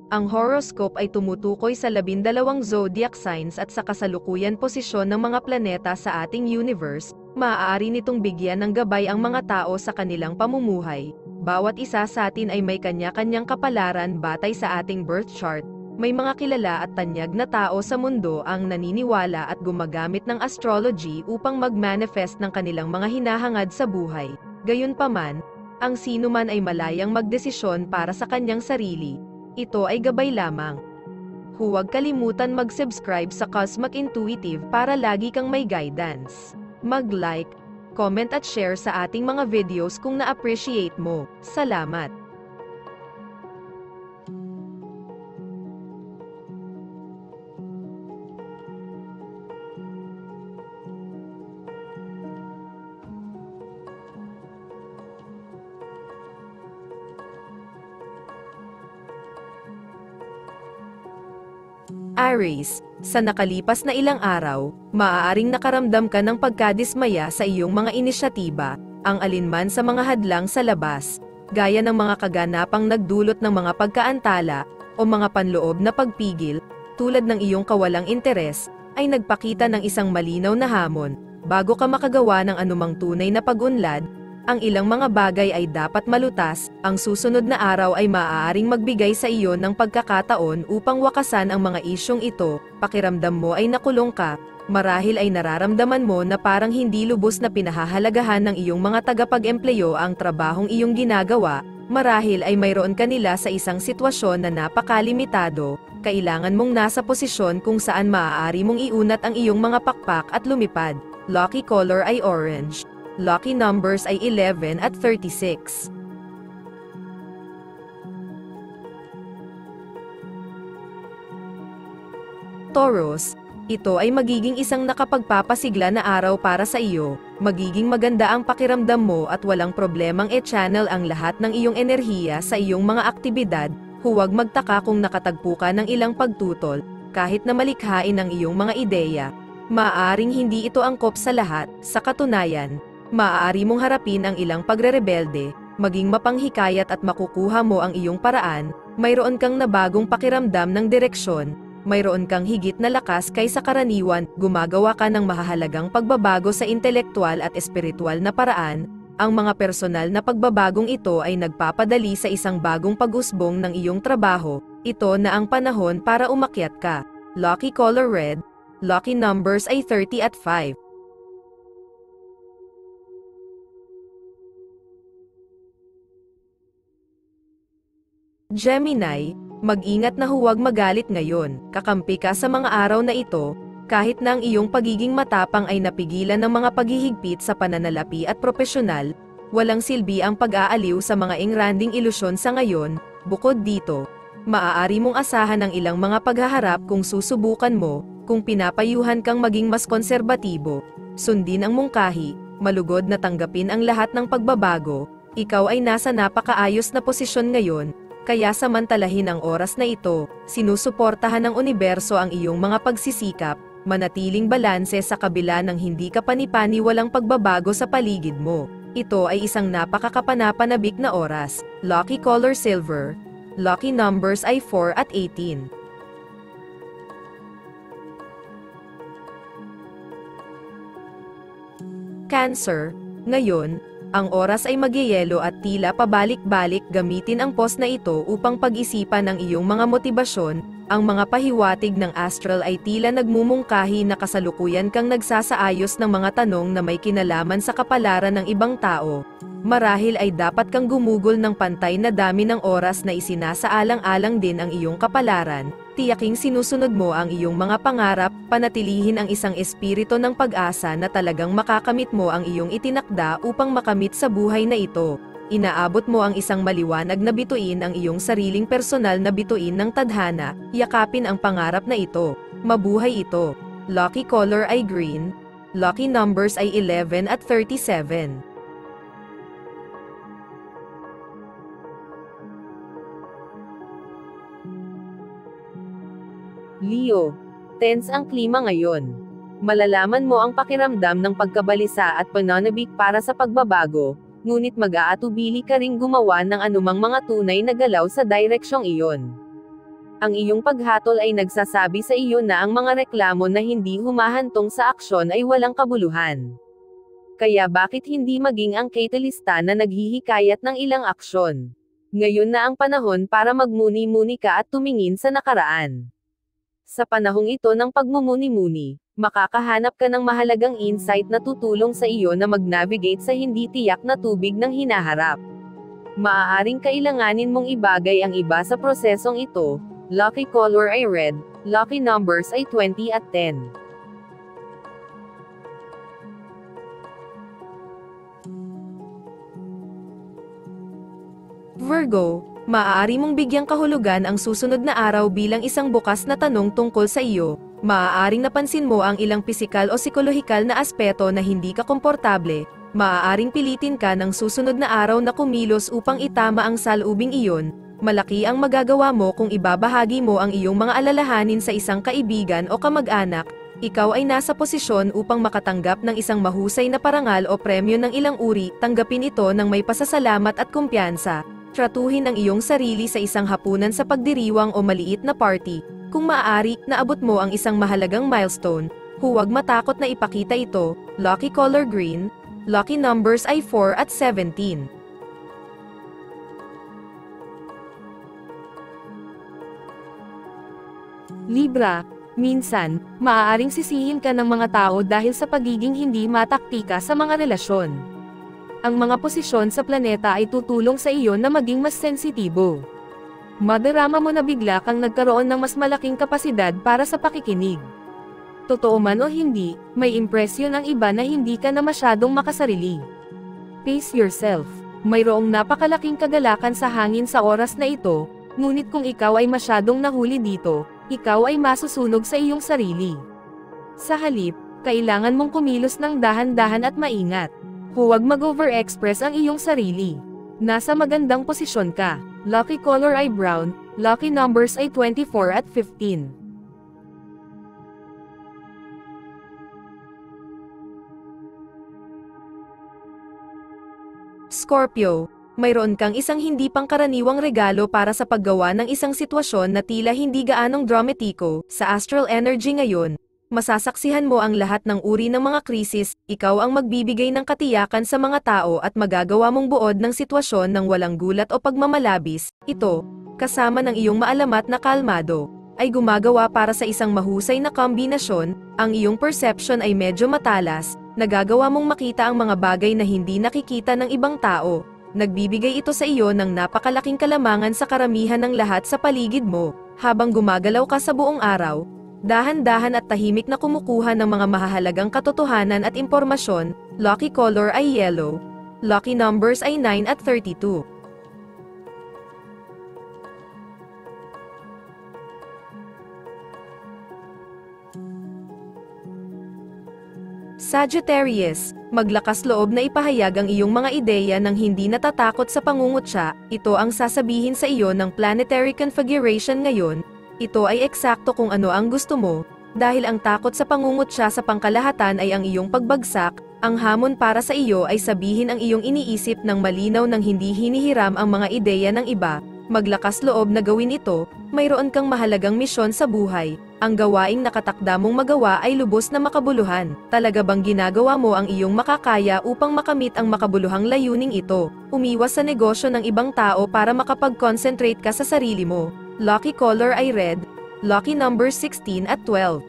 Ang horoscope ay tumutukoy sa 12 zodiac signs at sa kasalukuyan posisyon ng mga planeta sa ating universe. Maaari nitong bigyan ng gabay ang mga tao sa kanilang pamumuhay. Bawat isa sa atin ay may kanya-kanyang kapalaran batay sa ating birth chart. May mga kilala at tanyag na tao sa mundo ang naniniwala at gumagamit ng astrology upang mag-manifest ng kanilang mga hinahangad sa buhay. Gayunpaman, ang sinuman ay malayang magdesisyon para sa kanyang sarili. Ito ay gabay lamang. Huwag kalimutan mag-subscribe sa Cosmic Intuitive para lagi kang may guidance. Mag-like, comment at share sa ating mga videos kung na-appreciate mo. Salamat! Aries, sa nakalipas na ilang araw, maaaring nakaramdam ka ng pagkadismaya sa iyong mga inisyatiba, ang alinman sa mga hadlang sa labas, gaya ng mga kaganapang nagdulot ng mga pagkaantala, o mga panloob na pagpigil, tulad ng iyong kawalang interes, ay nagpakita ng isang malinaw na hamon. Bago ka makagawa ng anumang tunay na pag-unlad, ang ilang mga bagay ay dapat malutas. Ang susunod na araw ay maaaring magbigay sa iyo ng pagkakataon upang wakasan ang mga isyong ito. Pakiramdam mo ay nakulong ka, marahil ay nararamdaman mo na parang hindi lubos na pinahahalagahan ng iyong mga tagapag-empleyo ang trabahong iyong ginagawa, marahil ay mayroon ka nila sa isang sitwasyon na napakalimitado. Kailangan mong nasa posisyon kung saan maaari mong iunat ang iyong mga pakpak at lumipad. Lucky color ay orange. Lucky numbers ay 11 at 36. Taurus, ito ay magiging isang nakapagpapasigla na araw para sa iyo. Magiging maganda ang pakiramdam mo at walang problemang e-channel ang lahat ng iyong enerhiya sa iyong mga aktibidad. Huwag magtaka kung nakatagpo ka ng ilang pagtutol, kahit na malikhain ang iyong mga ideya. Maaaring hindi ito angkop sa lahat. Sa katunayan, maaari mong harapin ang ilang pagrerebelde, maging mapanghikayat at makukuha mo ang iyong paraan. Mayroon kang nabagong pakiramdam ng direksyon, mayroon kang higit na lakas kaysa karaniwan, gumagawa ka ng mahahalagang pagbabago sa intelektual at espiritual na paraan. Ang mga personal na pagbabagong ito ay nagpapadali sa isang bagong pag-usbong ng iyong trabaho. Ito na ang panahon para umakyat ka. Lucky color red. Lucky numbers ay 30 at 5. Gemini, mag-ingat na huwag magalit ngayon. Kakampi ka sa mga araw na ito, kahit na ang iyong pagiging matapang ay napigilan ng mga paghihigpit sa pananalapi at propesyonal. Walang silbi ang pag-aaliw sa mga engranding ilusyon sa ngayon. Bukod dito, maaari mong asahan ang ilang mga paghaharap kung susubukan mo. Kung pinapayuhan kang maging mas konserbatibo, sundin ang mungkahi, malugod na tanggapin ang lahat ng pagbabago. Ikaw ay nasa napakaayos na posisyon ngayon, kaya samantalahin ang oras na ito. Sinusuportahan ng universo ang iyong mga pagsisikap, manatiling balanse sa kabila ng hindi ka panipaniwalang pagbabago sa paligid mo. Ito ay isang napakakapanapanabik na oras. Lucky color silver. Lucky numbers ay 4 at 18. Cancer, ngayon, ang oras ay magyeyelo at tila pabalik-balik. Gamitin ang pause na ito upang pag-isipan ang iyong mga motibasyon. Ang mga pahiwatig ng astral ay tila nagmumungkahi na kasalukuyan kang nagsasaayos ng mga tanong na may kinalaman sa kapalaran ng ibang tao. Marahil ay dapat kang gumugol ng pantay na dami ng oras na isinasaalang-alang din ang iyong kapalaran. Tiyaking sinusunod mo ang iyong mga pangarap, panatilihin ang isang espiritu ng pag-asa na talagang makakamit mo ang iyong itinakda upang makamit sa buhay na ito. Inaabot mo ang isang maliwanag na bituin, ang iyong sariling personal na bituin ng tadhana. Yakapin ang pangarap na ito. Mabuhay ito. Lucky color ay green. Lucky numbers ay 11 at 37. Leo, tense ang klima ngayon. Malalaman mo ang pakiramdam ng pagkabalisa at pananabik para sa pagbabago, ngunit mag-aatubili ka ring gumawa ng anumang mga tunay na galaw sa direksyong iyon. Ang iyong paghatol ay nagsasabi sa iyo na ang mga reklamo na hindi humahantong sa aksyon ay walang kabuluhan. Kaya bakit hindi maging ang catalysta na naghihikayat ng ilang aksyon? Ngayon na ang panahon para magmuni-muni ka at tumingin sa nakaraan. Sa panahong ito ng pagmumuni-muni, makakahanap ka ng mahalagang insight na tutulong sa iyo na mag-navigate sa hindi tiyak na tubig ng hinaharap. Maaaring kailanganin mong ibagay ang iba sa prosesong ito. Lucky color ay red, lucky numbers ay 20 at 10. Virgo, maaari mong bigyang kahulugan ang susunod na araw bilang isang bukas na tanong tungkol sa iyo. Maaaring napansin mo ang ilang pisikal o psikolohikal na aspeto na hindi ka komportable. Maaaring pilitin ka ng susunod na araw na kumilos upang itama ang saloobing iyon. Malaki ang magagawa mo kung ibabahagi mo ang iyong mga alalahanin sa isang kaibigan o kamag-anak. Ikaw ay nasa posisyon upang makatanggap ng isang mahusay na parangal o premyo ng ilang uri. Tanggapin ito ng may pasasalamat at kumpiyansa. Tratuhin ang iyong sarili sa isang hapunan sa pagdiriwang o maliit na party. Kung maaari, naabot mo ang isang mahalagang milestone. Huwag matakot na ipakita ito. Lucky color green. Lucky numbers ay 4 at 17. Libra, minsan, maaaring sisihin ka ng mga tao dahil sa pagiging hindi mataktika sa mga relasyon. Ang mga posisyon sa planeta ay tutulong sa iyo na maging mas sensitibo. Madarama mo na bigla kang nagkaroon ng mas malaking kapasidad para sa pakikinig. Totoo man o hindi, may impresyon ang iba na hindi ka na masyadong makasarili. Pace yourself. Mayroong napakalaking kagalakan sa hangin sa oras na ito, ngunit kung ikaw ay masyadong nahuli dito, ikaw ay masusunog sa iyong sarili. Sa halip, kailangan mong kumilos ng dahan-dahan at maingat. Huwag mag-overexpress ang iyong sarili. Nasa magandang posisyon ka. Lucky color ay brown, lucky numbers ay 24 at 15. Scorpio, mayroon kang isang hindi pangkaraniwang regalo para sa paggawa ng isang sitwasyon na tila hindi gaanong dramatiko. Sa astral energy ngayon, masasaksihan mo ang lahat ng uri ng mga krisis. Ikaw ang magbibigay ng katiyakan sa mga tao at magagawa mong buod ng sitwasyon ng walang gulat o pagmamalabis. Ito, kasama ng iyong maalamat na kalmado, ay gumagawa para sa isang mahusay na kombinasyon. Ang iyong perception ay medyo matalas, nagagawa mong makita ang mga bagay na hindi nakikita ng ibang tao. Nagbibigay ito sa iyo ng napakalaking kalamangan sa karamihan ng lahat sa paligid mo. Habang gumagalaw ka sa buong araw, dahan-dahan at tahimik na kumukuha ng mga mahahalagang katotohanan at impormasyon. Lucky color ay yellow. Lucky numbers ay 9 at 32. Sagittarius, maglakas loob na ipahayag ang iyong mga ideya nang hindi natatakot sa pangungutya. Ito ang sasabihin sa iyo ng planetary configuration ngayon. Ito ay eksakto kung ano ang gusto mo, dahil ang takot sa pangungutya sa pangkalahatan ay ang iyong pagbagsak. Ang hamon para sa iyo ay sabihin ang iyong iniisip ng malinaw nang hindi hinihiram ang mga ideya ng iba. Maglakas loob na gawin ito. Mayroon kang mahalagang misyon sa buhay. Ang gawaing nakatakda mong magawa ay lubos na makabuluhan. Talaga bang ginagawa mo ang iyong makakaya upang makamit ang makabuluhang layuning ito? Umiwas sa negosyo ng ibang tao para makapag-concentrate ka sa sarili mo. Lucky color ay red. Lucky number 16 at 12.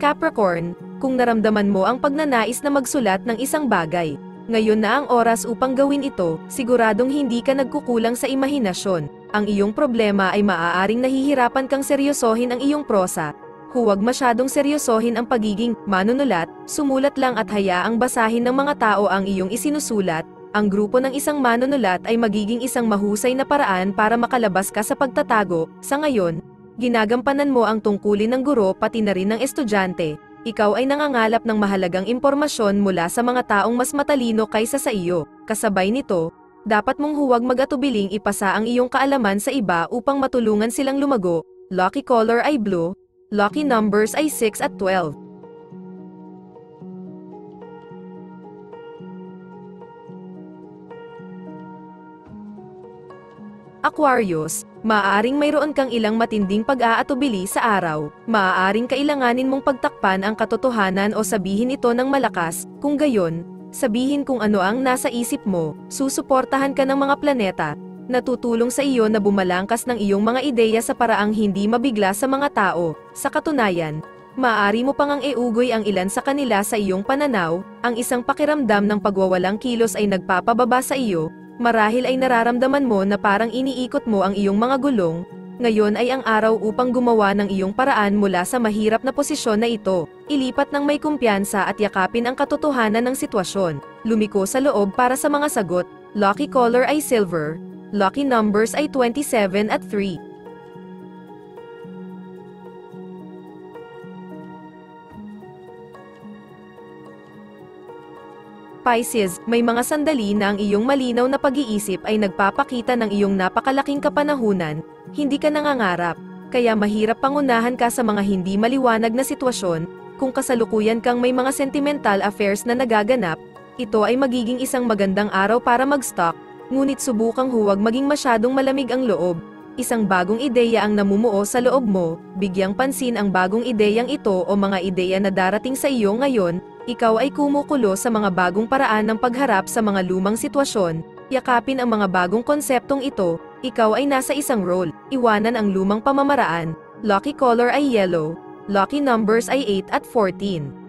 Capricorn, kung naramdaman mo ang pagnanais na magsulat ng isang bagay, ngayon na ang oras upang gawin ito. Siguradong hindi ka nagkukulang sa imahinasyon. Ang iyong problema ay maaaring nahihirapan kang seryosohin ang iyong prosa. Huwag masyadong seryosohin ang pagiging manunulat. Sumulat lang at hayaang basahin ng mga tao ang iyong isinusulat. Ang grupo ng isang manunulat ay magiging isang mahusay na paraan para makalabas ka sa pagtatago. Sa ngayon, ginagampanan mo ang tungkulin ng guro pati na rin ng estudyante. Ikaw ay nangangalap ng mahalagang impormasyon mula sa mga taong mas matalino kaysa sa iyo. Kasabay nito, dapat mong huwag mag-atubiling ipasa ang iyong kaalaman sa iba upang matulungan silang lumago. Lucky color ay blue. Lucky numbers ay 6 at 12. Aquarius, maaaring mayroon kang ilang matinding pag-aatubili sa araw, maaaring kailanganin mong pagtakpan ang katotohanan o sabihin ito ng malakas, kung gayon, sabihin kung ano ang nasa isip mo, susuportahan ka ng mga planeta, natutulong sa iyo na bumalangkas ng iyong mga ideya sa paraang hindi mabigla sa mga tao. Sa katunayan, maaari mo pang ang iugoy ang ilan sa kanila sa iyong pananaw, ang isang pakiramdam ng pagwawalang kilos ay nagpapababa sa iyo, marahil ay nararamdaman mo na parang iniikot mo ang iyong mga gulong, ngayon ay ang araw upang gumawa ng iyong paraan mula sa mahirap na posisyon na ito, ilipat ng may kumpiyansa at yakapin ang katotohanan ng sitwasyon, lumiko sa loob para sa mga sagot, lucky color ay silver, lucky numbers ay 27 at 3. Pisces, may mga sandali na ang iyong malinaw na pag-iisip ay nagpapakita ng iyong napakalaking kapanahunan, hindi ka nangangarap, kaya mahirap pangunahan ka sa mga hindi maliwanag na sitwasyon, kung kasalukuyan kang may mga sentimental affairs na nagaganap, ito ay magiging isang magandang araw para mag-stock, ngunit subukang huwag maging masyadong malamig ang loob. Isang bagong ideya ang namumuo sa loob mo, bigyang pansin ang bagong ideyang ito o mga ideya na darating sa iyo ngayon, ikaw ay kumukulo sa mga bagong paraan ng pagharap sa mga lumang sitwasyon, yakapin ang mga bagong konseptong ito, ikaw ay nasa isang role, iwanan ang lumang pamamaraan, lucky color ay yellow, lucky numbers ay 8 at 14.